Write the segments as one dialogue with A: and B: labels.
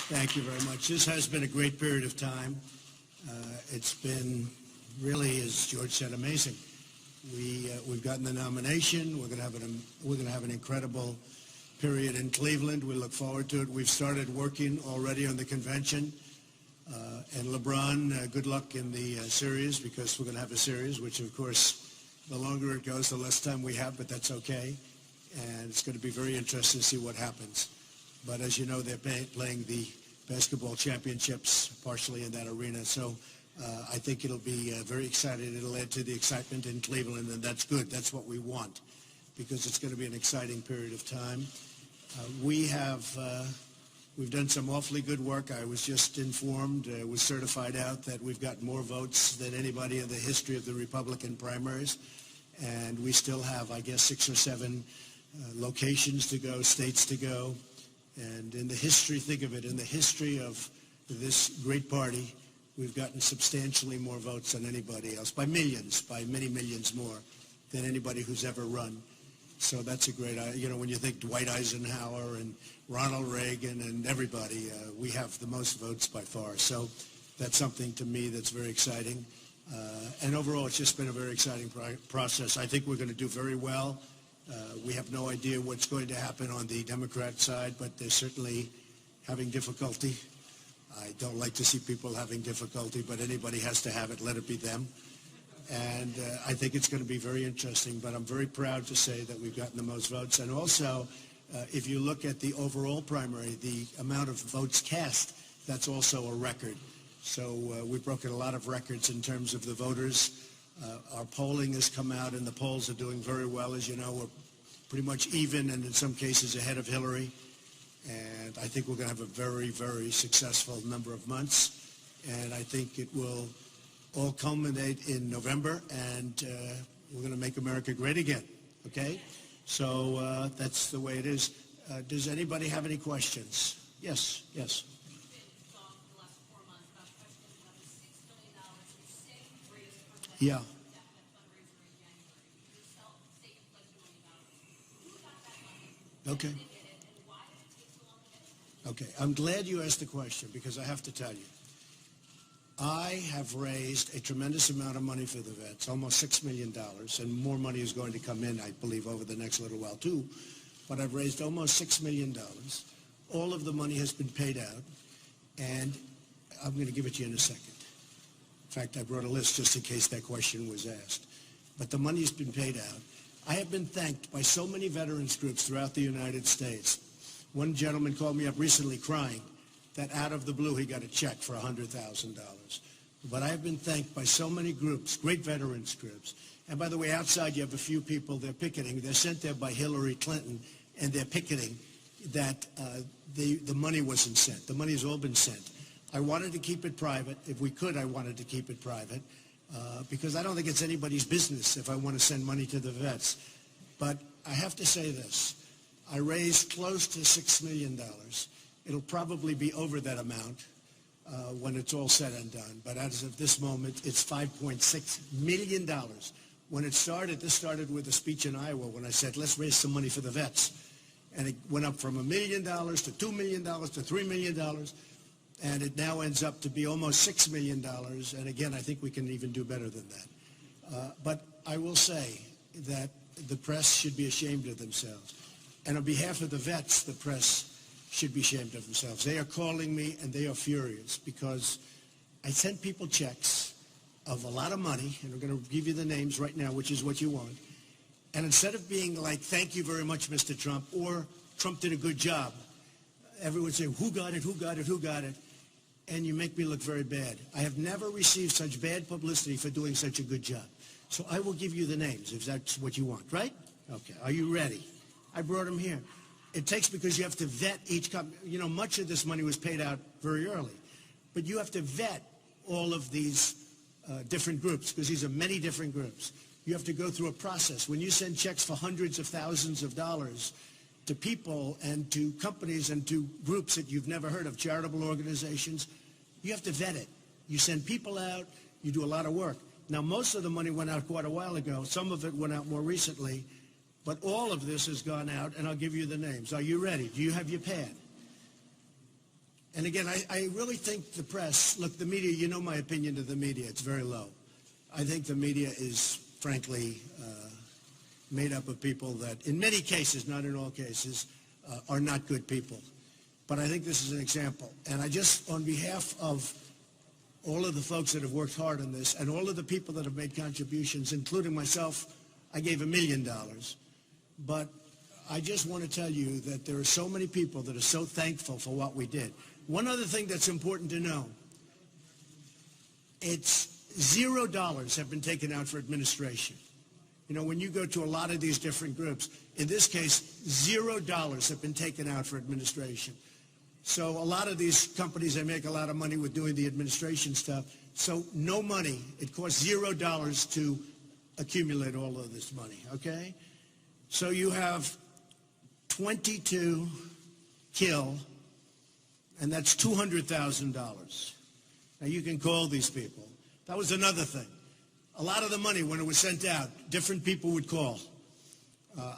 A: Thank you very much. This has been a great period of time. It's been really, as George said, amazing. We've gotten the nomination. We're going to have an incredible period in Cleveland. We look forward to it. We've started working already on the convention. And LeBron, good luck in the series, because we're going to have a series, which, of course, the longer it goes, the less time we have, but that's okay. And it's going to be very interesting to see what happens. But as you know, they're playing the basketball championships partially in that arena. So I think it'll be very exciting. It'll add to the excitement in Cleveland, and that's good. That's what we want, because it's going to be an exciting period of time. We've done some awfully good work. I was just informed, was certified out, that we've got more votes than anybody in the history of the Republican primaries. And we still have, I guess, 6 or 7 locations to go, states to go. And in the history, think of it, in the history of this great party, we've gotten substantially more votes than anybody else, by millions, by many millions more than anybody who's ever run. So that's a great, when you think Dwight Eisenhower and Ronald Reagan and everybody, we have the most votes by far. So that's something to me that's very exciting. And overall, it's just been a very exciting process. I think we're going to do very well. We have no idea what's going to happen on the Democrat side, but they're certainly having difficulty. I don't like to see people having difficulty, but anybody has to have it. Let it be them. And I think it's going to be very interesting, but I'm very proud to say that we've gotten the most votes. And also, if you look at the overall primary, the amount of votes cast, that's also a record. So we've broken a lot of records in terms of the voters. Our polling has come out, and the polls are doing very well. As you know, we're pretty much even, and in some cases ahead of Hillary. And I think we're going to have a very, very successful number of months. And I think it will all culminate in November, and we're going to make America great again, okay? So that's the way it is. Does anybody have any questions? Yes, yes. Yeah. Okay. Okay. I'm glad you asked the question, because I have to tell you, I have raised a tremendous amount of money for the vets, almost $6 million, and more money is going to come in, I believe, over the next little while, too. But I've raised almost $6 million. All of the money has been paid out, and I'm going to give it to you in a second. In fact, I brought a list just in case that question was asked. But the money's been paid out. I have been thanked by so many veterans groups throughout the United States. One gentleman called me up recently crying that out of the blue he got a check for $100,000. But I have been thanked by so many groups, great veterans groups. And by the way, outside you have a few people, they're picketing. They're sent there by Hillary Clinton, and they're picketing that the money wasn't sent. The money has all been sent. I wanted to keep it private. If we could, I wanted to keep it private, because I don't think it's anybody's business if I want to send money to the vets. But I have to say this. I raised close to $6 million. It'll probably be over that amount when it's all said and done. But as of this moment, it's $5.6 million. When it started, this started with a speech in Iowa when I said, let's raise some money for the vets. And it went up from $1 million to $2 million to $3 million. And it now ends up to be almost $6 million. And again, I think we can even do better than that. But I will say that the press should be ashamed of themselves. And on behalf of the vets, the press should be ashamed of themselves. They are calling me, and they are furious, because I sent people checks of a lot of money, and I'm going to give you the names right now, which is what you want. And instead of being like, thank you very much, Mr. Trump, or Trump did a good job, everyone's saying, who got it, who got it, who got it? And you make me look very bad. I have never received such bad publicity for doing such a good job. So I will give you the names, if that's what you want, right? Okay, are you ready? I brought them here. It takes, because you have to vet each company. You know, much of this money was paid out very early. But you have to vet all of these different groups, because these are many different groups. You have to go through a process. When you send checks for hundreds of thousands of dollars to people and to companies and to groups that you've never heard of, charitable organizations, you have to vet it. You send people out. You do a lot of work. Now, most of the money went out quite a while ago. Some of it went out more recently. But all of this has gone out, and I'll give you the names. Are you ready? Do you have your pad? And again, I really think the press, look, the media, you know my opinion of the media, it's very low. I think the media is, frankly, made up of people that, in many cases, not in all cases, are not good people. But I think this is an example. And I just, on behalf of all of the folks that have worked hard on this and all of the people that have made contributions, including myself, I gave $1 million. But I just want to tell you that there are so many people that are so thankful for what we did. One other thing that's important to know, it's $0 have been taken out for administration. You know, when you go to a lot of these different groups, in this case, $0 have been taken out for administration. So a lot of these companies, they make a lot of money with doing the administration stuff. So no money. It costs $0 to accumulate all of this money, okay? So you have 22 kill, and that's $200,000. Now you can call these people. That was another thing. A lot of the money, when it was sent out, different people would call.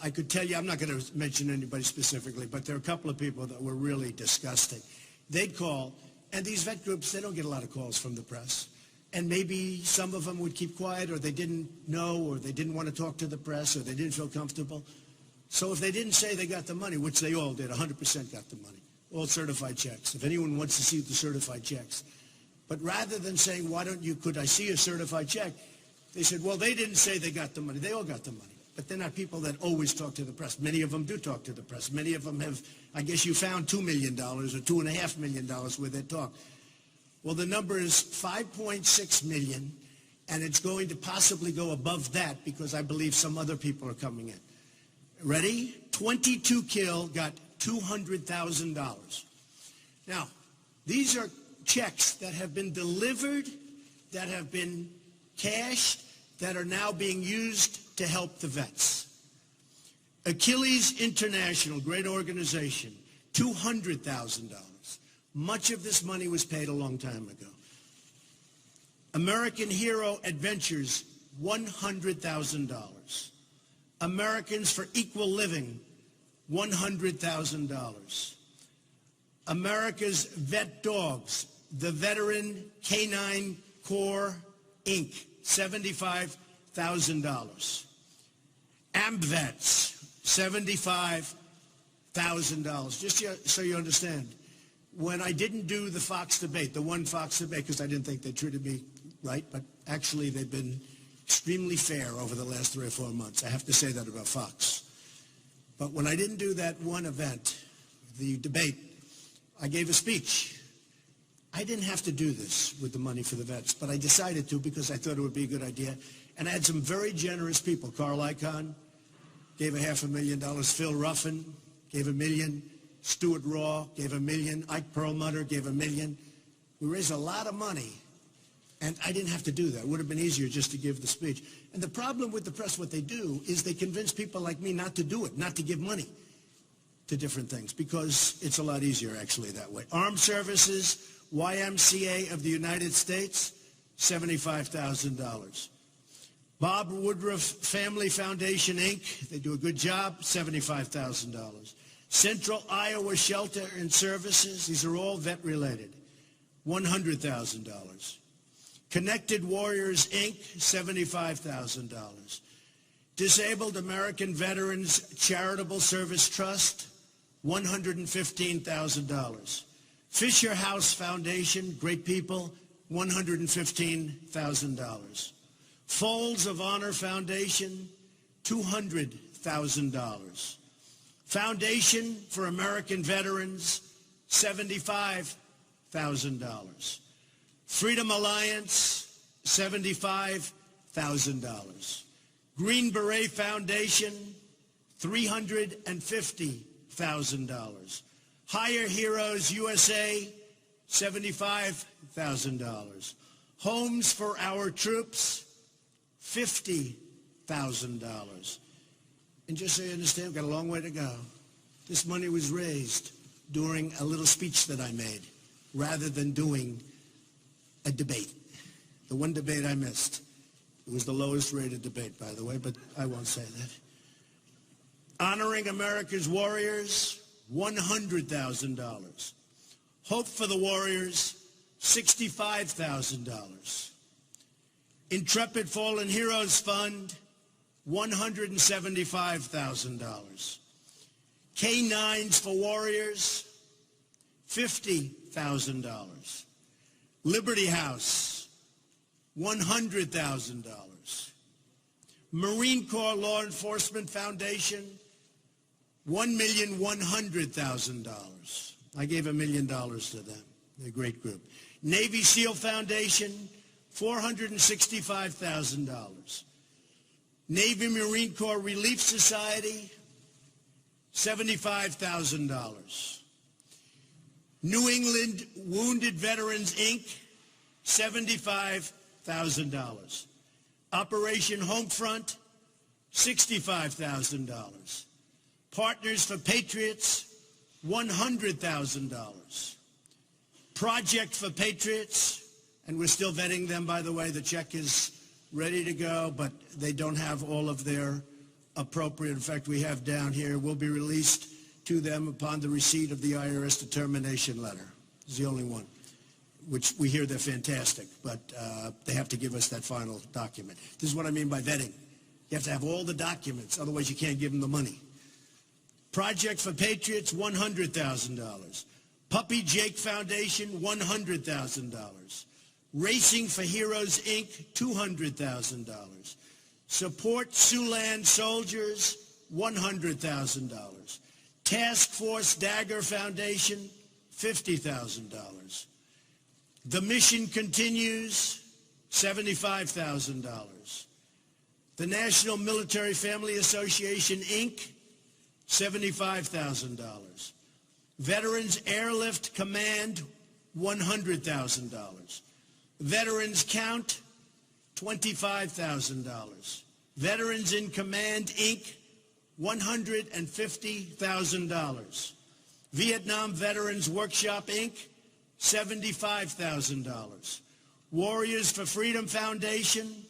A: I could tell you, I'm not going to mention anybody specifically, but there are a couple of people that were really disgusting. They'd call, and these vet groups, they don't get a lot of calls from the press. And maybe some of them would keep quiet, or they didn't know, or they didn't want to talk to the press, or they didn't feel comfortable. So if they didn't say they got the money, which they all did, 100% got the money, all certified checks. If anyone wants to see the certified checks. But rather than saying, why don't you, could I see a certified check? They said, well, they didn't say they got the money. They all got the money. But they're not people that always talk to the press. Many of them do talk to the press. Many of them have, I guess you found $2 million or $2.5 million where they talk. Well, the number is 5.6 million, and it's going to possibly go above that because I believe some other people are coming in. Ready? 22 kill got $200,000. Now, these are checks that have been delivered, that have been cashed, that are now being used to help the vets. Achilles International, great organization, $200,000. Much of this money was paid a long time ago. American Hero Adventures, $100,000. Americans for Equal Living, $100,000. America's Vet Dogs, the Veteran Canine Corps, Inc., $75,000. AMVETS, $75,000. Just so you understand, when I didn't do the Fox debate, the one Fox debate, because I didn't think they treated me right, but actually they've been extremely fair over the last 3 or 4 months. I have to say that about Fox. But when I didn't do that one event, the debate, I gave a speech. I didn't have to do this with the money for the vets, but I decided to because I thought it would be a good idea. And I had some very generous people. Carl Icahn gave $500,000. Phil Ruffin gave $1 million. Stuart Raw gave $1 million. Ike Perlmutter gave $1 million. We raised a lot of money, and I didn't have to do that. It would have been easier just to give the speech. And the problem with the press, what they do is they convince people like me not to do it, not to give money to different things, because it's a lot easier actually that way. Armed Services, YMCA of the United States, $75,000. Bob Woodruff Family Foundation, Inc., they do a good job, $75,000. Central Iowa Shelter and Services, these are all vet-related, $100,000. Connected Warriors, Inc., $75,000. Disabled American Veterans Charitable Service Trust, $115,000. Fisher House Foundation, great people, $115,000. Folds of Honor Foundation, $200,000. Foundation for American Veterans, $75,000. Freedom Alliance, $75,000. Green Beret Foundation, $350,000. Higher Heroes USA, $75,000. Homes for Our Troops, $50,000. And just so you understand, we've got a long way to go. This money was raised during a little speech that I made, rather than doing a debate. The one debate I missed. It was the lowest rated debate, by the way, but I won't say that. Honoring America's Warriors, $100,000. Hope for the Warriors, $65,000. Intrepid Fallen Heroes Fund, $175,000. K9s for Warriors, $50,000. Liberty House, $100,000. Marine Corps Law Enforcement Foundation, $1,100,000. I gave $1 million to them. They're a great group. Navy SEAL Foundation, $465,000. Navy Marine Corps Relief Society, $75,000. New England Wounded Veterans, Inc., $75,000. Operation Homefront, $65,000. Partners for Patriots, $100,000. Project for Patriots, and we're still vetting them, by the way. The check is ready to go, but they don't have all of their appropriate. In fact, we have down here, will be released to them upon the receipt of the IRS determination letter. It's the only one, which we hear they're fantastic, but they have to give us that final document. This is what I mean by vetting. You have to have all the documents, otherwise you can't give them the money. Project for Patriots, $100,000. Puppy Jake Foundation, $100,000. Racing for Heroes, Inc., $200,000. Support Siouxland Soldiers, $100,000. Task Force Dagger Foundation, $50,000. The Mission Continues, $75,000. The National Military Family Association, Inc., $75,000. Veterans Airlift Command, $100,000. Veterans Count, $25,000. Veterans in Command, Inc., $150,000. Vietnam Veterans Workshop, Inc., $75,000. Warriors for Freedom Foundation,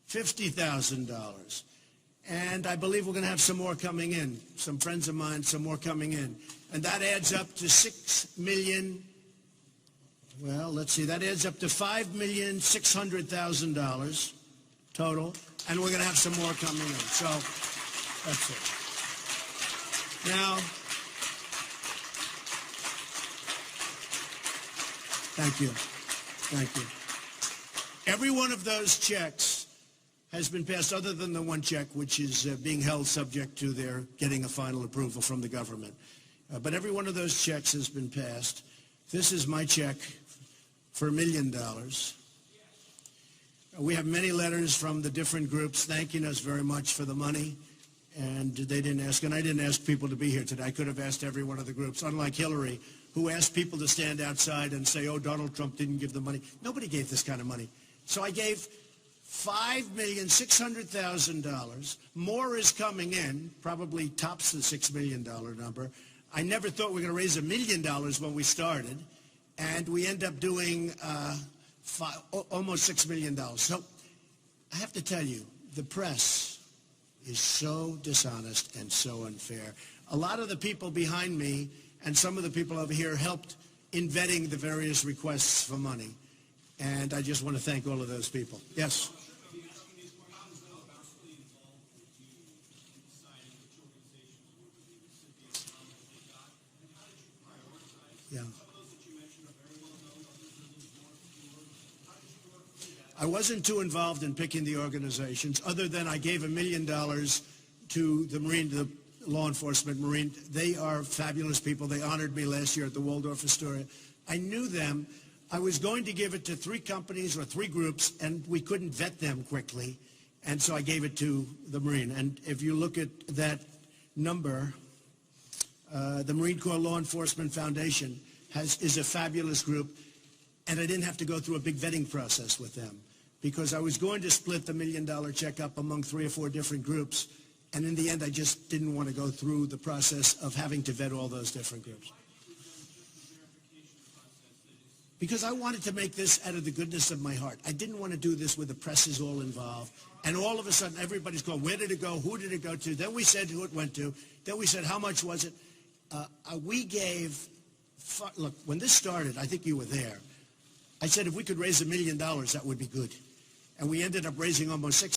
A: $50,000. And I believe we're going to have some more coming in. Some friends of mine, some more coming in. And that adds up to $6 million. Well, let's see. That adds up to $5,600,000 total. And we're going to have some more coming in. So that's it. Now, thank you. Thank you. Every one of those checks has been passed, other than the one check, which is being held subject to their getting a final approval from the government. But every one of those checks has been passed. This is my check for $1 million. We have many letters from the different groups thanking us very much for the money. And they didn't ask, and I didn't ask people to be here today. I could have asked every one of the groups, unlike Hillary, who asked people to stand outside and say, oh, Donald Trump didn't give the money. Nobody gave this kind of money. So I gave $5,600,000. More is coming in, probably tops the $6 million number. I never thought we were going to raise $1 million when we started, and we end up doing almost $6 million. So I have to tell you, the press is so dishonest and so unfair. A lot of the people behind me and some of the people over here helped in vetting the various requests for money. And I just want to thank all of those people. Yes? Yeah. I wasn't too involved in picking the organizations, other than I gave $1 million to the Marine, the law enforcement Marine. They are fabulous people. They honored me last year at the Waldorf Astoria. I knew them. I was going to give it to 3 companies or 3 groups, and we couldn't vet them quickly, and so I gave it to the Marine. And if you look at that number, the Marine Corps Law Enforcement Foundation is a fabulous group, and I didn't have to go through a big vetting process with them, because I was going to split the $1 million check up among 3 or 4 different groups, and in the end, I just didn't want to go through the process of having to vet all those different groups. Because I wanted to make this out of the goodness of my heart. I didn't want to do this where the press is all involved. And all of a sudden, everybody's going, where did it go? Who did it go to? Then we said who it went to. Then we said, how much was it? We gave look, when this started, I think you were there. I said if we could raise $1 million, that would be good. And we ended up raising almost $6